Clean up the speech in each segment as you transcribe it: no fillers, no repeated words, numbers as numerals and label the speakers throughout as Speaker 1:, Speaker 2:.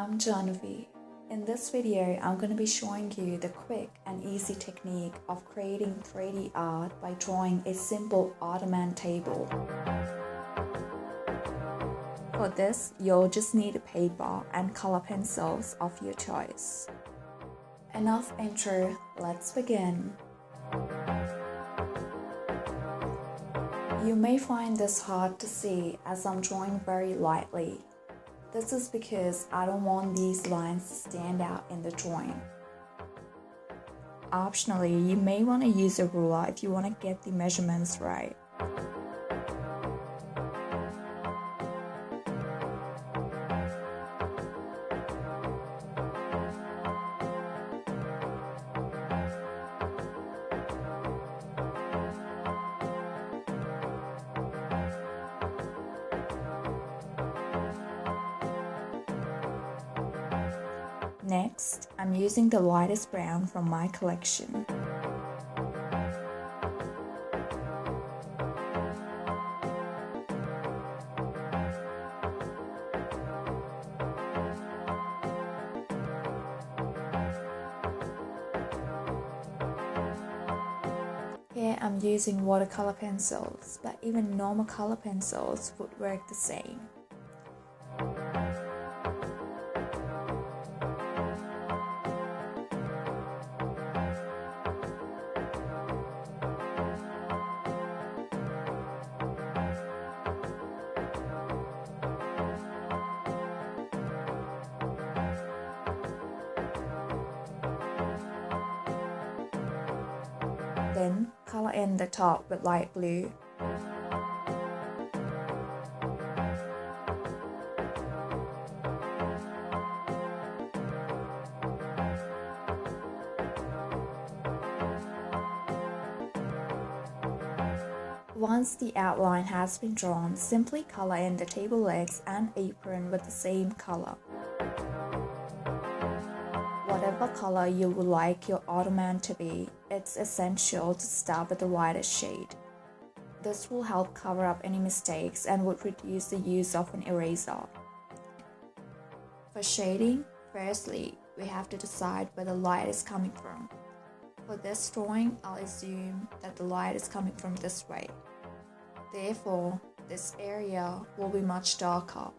Speaker 1: I'm Janavi. In this video, I'm going to be showing you the quick and easy technique of creating 3D art by drawing a simple Ottoman table. For this, you'll just need a paper and color pencils of your choice. Enough intro, let's begin. You may find this hard to see as I'm drawing very lightly. This is because I don't want these lines to stand out in the drawing. Optionally, you may want to use a ruler if you want to get the measurements right. Next, I'm using the lightest brown from my collection. Here I'm using watercolor pencils, but even normal color pencils would work the same. Then, color in the top with light blue. Once the outline has been drawn, simply color in the table legs and apron with the same color. Whatever color you would like your Ottoman to be, it's essential to start with the lightest shade. This will help cover up any mistakes and would reduce the use of an eraser. For shading, firstly, we have to decide where the light is coming from. For this drawing, I'll assume that the light is coming from this way. Therefore, this area will be much darker.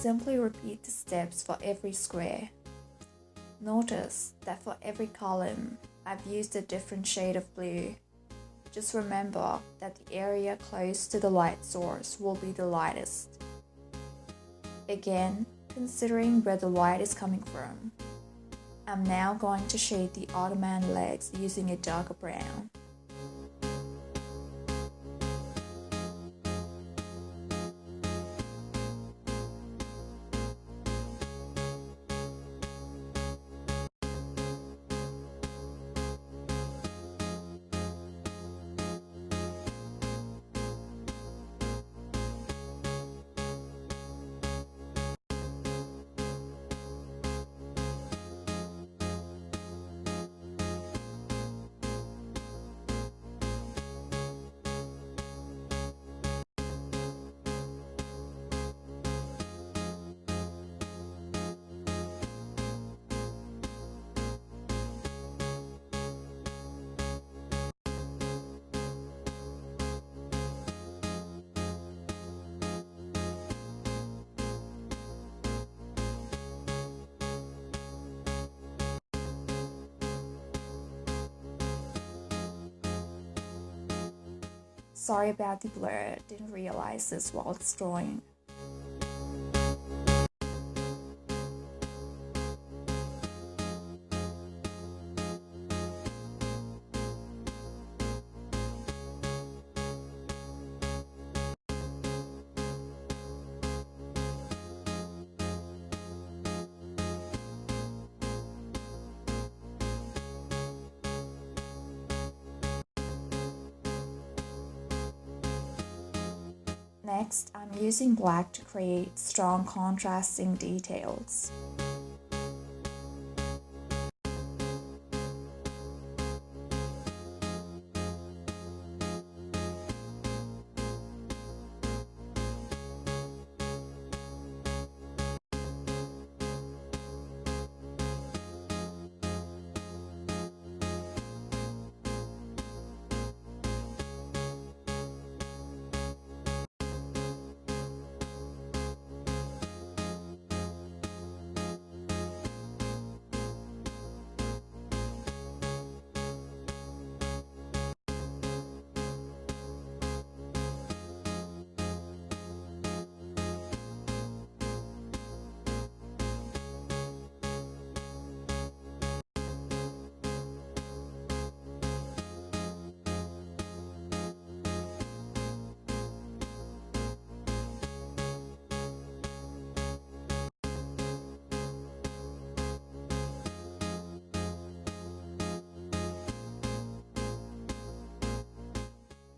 Speaker 1: Simply repeat the steps for every square. Notice that for every column, I've used a different shade of blue. Just remember that the area close to the light source will be the lightest. Again, considering where the light is coming from, I'm now going to shade the Ottoman legs using a darker brown. Sorry about the blur, didn't realize this whilst drawing. Next, I'm using black to create strong contrasting details.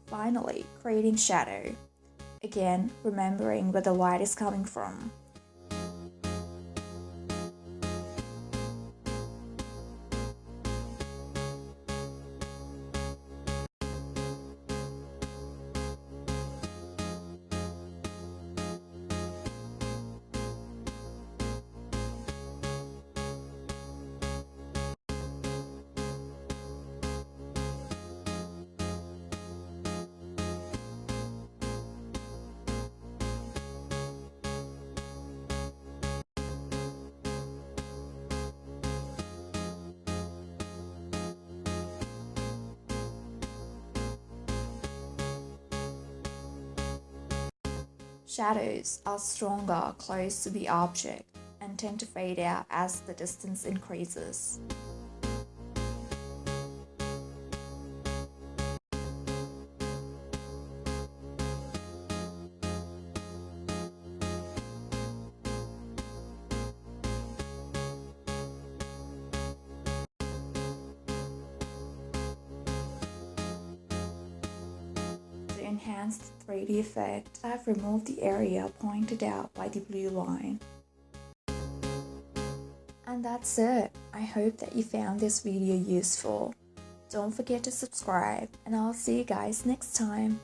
Speaker 1: Finally, creating shadow. Again, remembering where the light is coming from. Shadows are stronger close to the object and tend to fade out as the distance increases. To enhance the 3D effect, I've removed the area pointed out by the blue line. And that's it. I hope that you found this video useful. Don't forget to subscribe, and I'll see you guys next time.